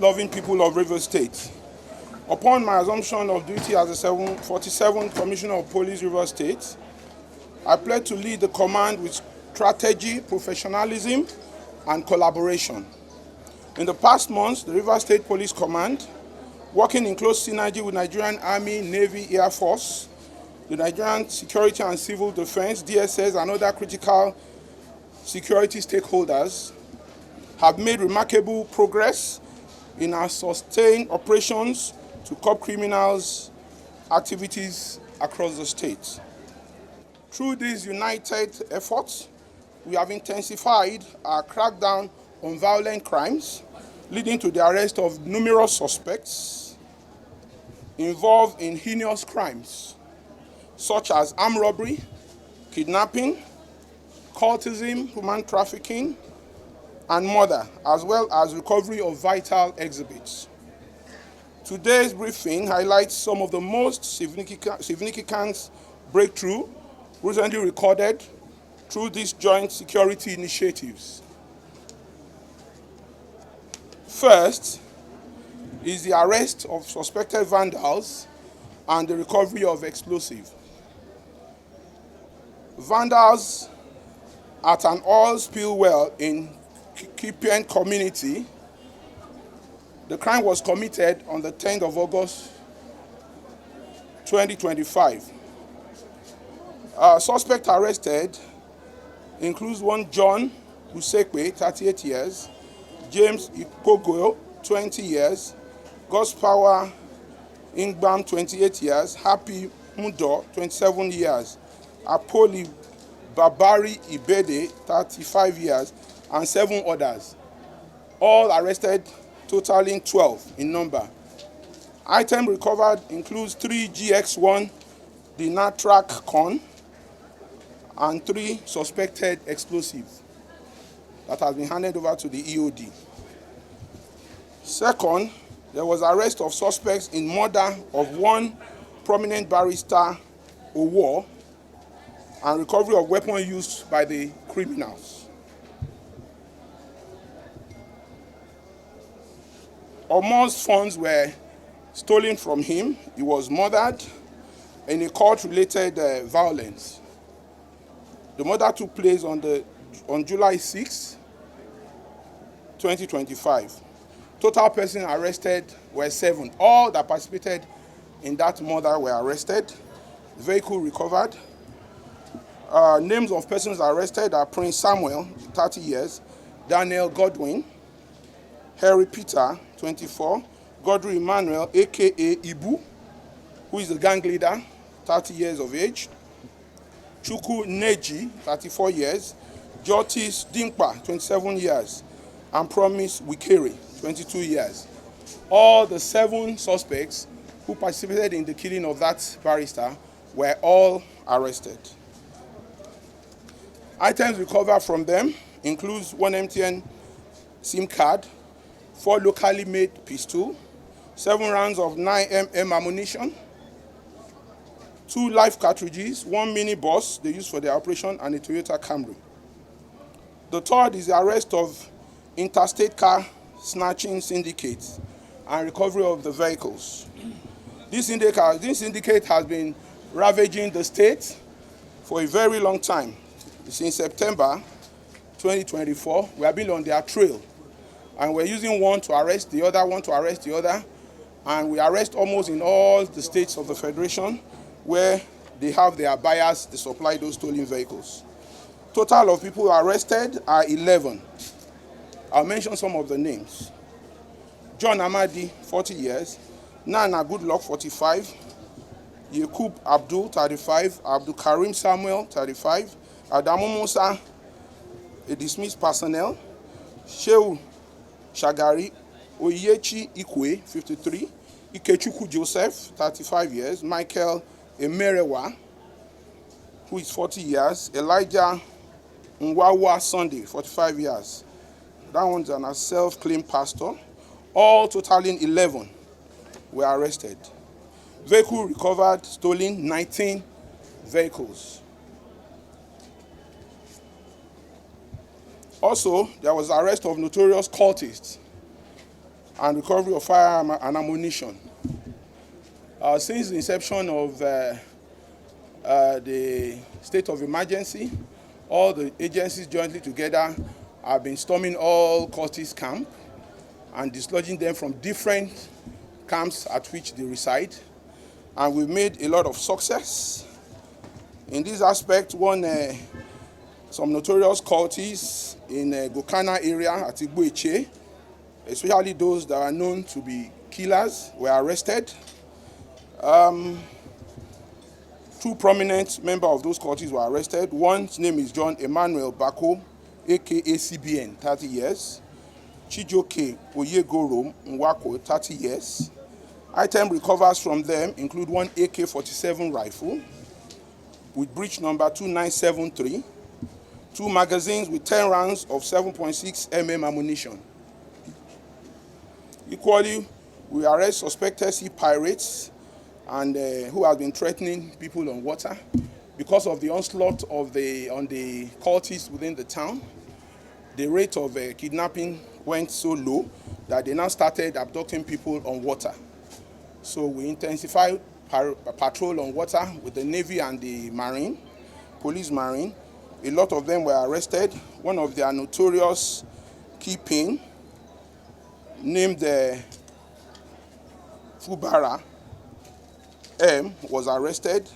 Loving people of Rivers State. Upon my assumption of duty as the 47th Commissioner of Police, Rivers State, I pledge to lead the command with strategy, professionalism, and collaboration. In the past months, the Rivers State Police Command, working in close synergy with Nigerian Army, Navy, Air Force, the Nigerian Security and Civil Defense, DSS, and other critical security stakeholders, have made remarkable progress in our sustained operations to curb criminals' activities across the state. Through these united efforts, we have intensified our crackdown on violent crimes, leading to the arrest of numerous suspects involved in heinous crimes, such as armed robbery, kidnapping, cultism, human trafficking, and murder, as well as recovery of vital exhibits. Today's briefing highlights some of the most significant breakthrough recently recorded through these joint security initiatives. First is the arrest of suspected vandals and the recovery of explosives. Vandals at an oil spill well in Kipian community. The crime was committed on the 10th of August 2025. Suspect arrested includes one John Usekwe, 38 years, James Ikpogo, 20 years, Gospower Ingbam, 28 years, Happy Mudo, 27 years, Apoli Babari Ibede, 35 years, and 7 others, all arrested, totaling 12 in number. Item recovered includes 3 GX1 Dinatrac con and 3 suspected explosives that has been handed over to the EOD. Second, there was arrest of suspects in murder of one prominent barrister, Owo, and recovery of weapons used by the criminals. Omo's funds were stolen from him. He was murdered in a court-related violence. The murder took place on July 6, 2025. Total persons arrested were 7. All that participated in that murder were arrested. The vehicle recovered. Names of persons arrested are Prince Samuel, 30 years, Daniel Godwin, Harry Peter, 24, Godry Emmanuel, a.k.a. Ibu, who is the gang leader, 30 years of age, Chukwu Neji, 34 years, Jotis Dinkpa, 27 years, and Promise Wikere, 22 years. All the 7 suspects who participated in the killing of that barrister were all arrested. Items recovered from them includes 1 MTN SIM card, 4 locally made pistols, 7 rounds of 9mm ammunition, 2 live cartridges, 1 mini bus they used for their operation, and a Toyota Camry. The third is the arrest of interstate car snatching syndicate and recovery of the vehicles. This syndicate has been ravaging the state for a very long time. Since September 2024, we have been on their trail. And we're using one to arrest the other, and we arrest almost in all the states of the Federation where they have their buyers, they supply those stolen vehicles. Total of people arrested are 11. I'll mention some of the names. John Amadi, 40 years, Nana Goodluck, 45, Yakub Abdul, 35, Abdul Karim Samuel, 35, Adamu Musa, a dismissed personnel, Shehu Shagari Oyechi Ikwe, 53, Ikechukwu Joseph, 35 years, Michael Emerewa, who is 40 years, Elijah Nwawa Sunday, 45 years. That one's a self-claimed pastor. All totaling 11 were arrested. Vehicle recovered, stolen, 19 vehicles. Also, there was arrest of notorious cultists and recovery of firearm and ammunition. Since the inception of the state of emergency, all the agencies jointly together have been storming all cultist camps and dislodging them from different camps at which they reside. And we've made a lot of success. In this aspect, some notorious cultists in Gokana area at Igbo-Eche, especially those that are known to be killers, were arrested. 2 prominent members of those cultists were arrested. One's name is John Emmanuel Bako, aka CBN, 30 years. Chijoke Oyegoro Nwako, 30 years. Items recovered from them include one AK-47 rifle with breech number 2973, 2 magazines with 10 rounds of 7.6 mm ammunition. Equally, we arrest suspected sea pirates and who have been threatening people on water. Because of the onslaught on the cultists within the town, the rate of kidnapping went so low that they now started abducting people on water. So we intensified patrol on water with the Navy and the Marine, Police Marine. A lot of them were arrested. One of their notorious kingpin, named Fubara M, was arrested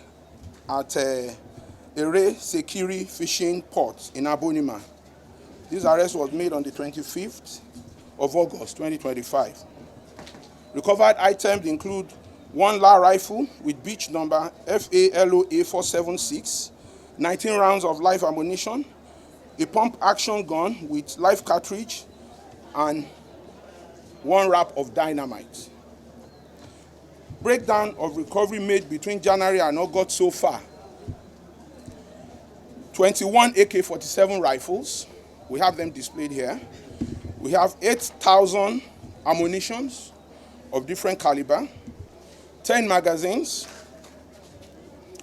at Ere Sekiri Fishing Port in Abonima. This arrest was made on the 25th of August 2025. Recovered items include 1 La rifle with breech number FALOA 476, 19 rounds of live ammunition, a pump action gun with live cartridge, and 1 wrap of dynamite. Breakdown of recovery made between January and August so far: 21 AK-47 rifles. We have them displayed here. We have 8,000 ammunitions of different caliber, 10 magazines,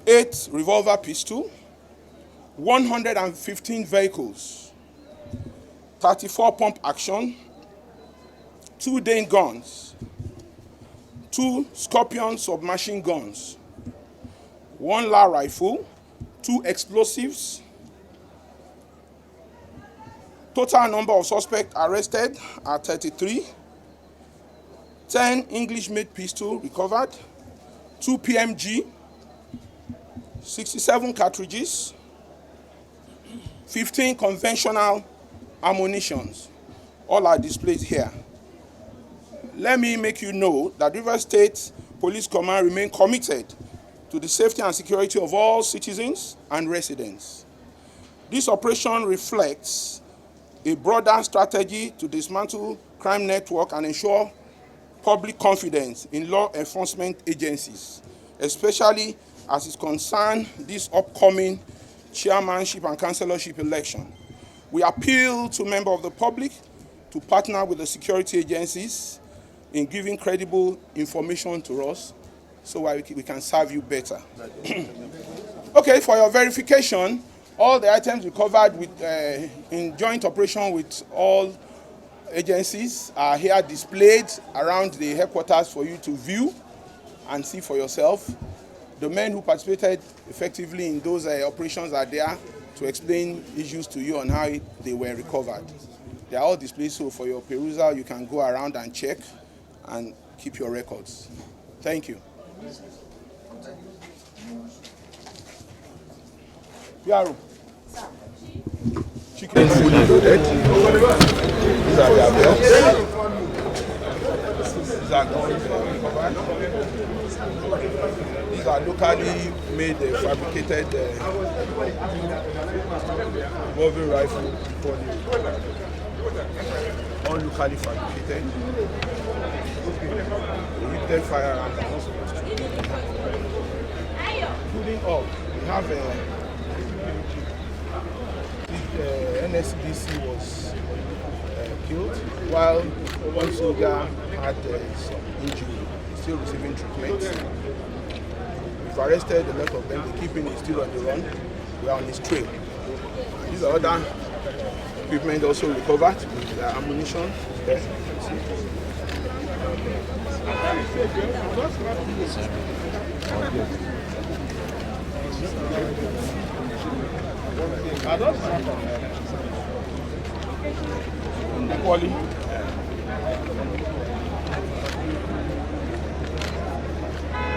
8 revolver pistols, 115 vehicles, 34 pump action, 2 Dane guns, 2 Scorpion submachine guns, 1 La rifle, 2 explosives. Total number of suspects arrested are 33. 10 English-made pistols recovered, 2 PMG, 67 cartridges, 15 conventional ammunitions. All are displayed here. Let me make you know that Rivers State Police Command remain committed to the safety and security of all citizens and residents. This operation reflects a broader strategy to dismantle crime network and ensure public confidence in law enforcement agencies, especially as it concerns this upcoming chairmanship and councillorship election. We appeal to members of the public to partner with the security agencies in giving credible information to us so we can serve you better. Okay, for your verification, all the items recovered in joint operation with all agencies are here displayed around the headquarters for you to view and see for yourself. The men who participated effectively in those operations are there to explain issues to you on how they were recovered. They are all displayed, so for your perusal, you can go around and check and keep your records. Thank you. Piaro. Chicken fully loaded. These are their belts. These are covered. These are locally made, fabricated revolving rifle for all locally fabricated. Limited firearms are also including all. We have NSDC was killed, while one soldier had some injury. He's still receiving treatment. We've arrested a lot of them. The keeping is still on the run. We are on his trail. These are other equipment also recovered with ammunition. Equally.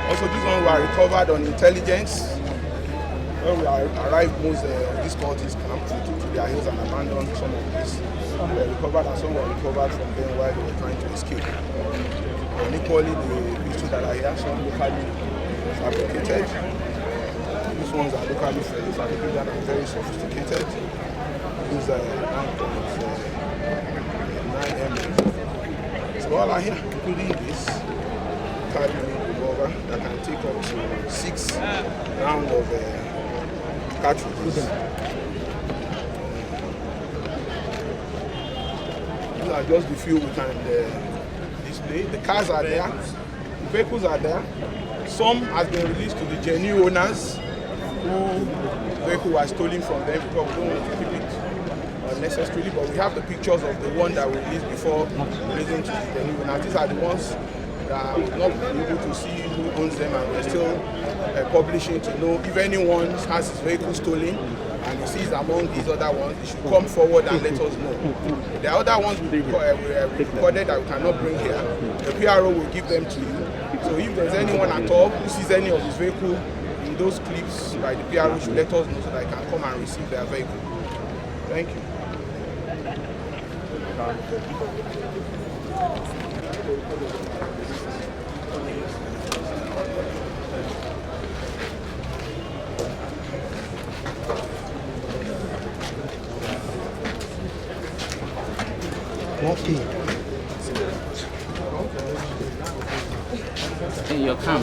Also, this one were recovered on intelligence. When we arrived, most of these cultists camped to their hills and abandoned some of these. Were recovered, and some were recovered from them while they were trying to escape. And equally, the pieces that are here, some locally fabricated. These ones are locally fabricated and very sophisticated. These are 9 mm. So all are here, including this revolver that can take up to 6 rounds of cartridges. These are just the few we can display. The cars are there, the vehicles are there. Some has been released to the genuine owners who the vehicle was stolen from them because we don't want to keep it unnecessarily, but we have the pictures of the one that we released before releasing to the genuine owners. These are the ones that we've not been able to see who owns them, and we're still publishing to know if anyone has his vehicle stolen and he sees among these other ones, he should come forward and let us know. The other ones we recorded that we cannot bring here, the PRO will give them to you. So if there's anyone at all who sees any of his vehicle in those clips by the PRO, should let us know so that they can come and receive their vehicle. Thank you. Okay. Hey, you're calm.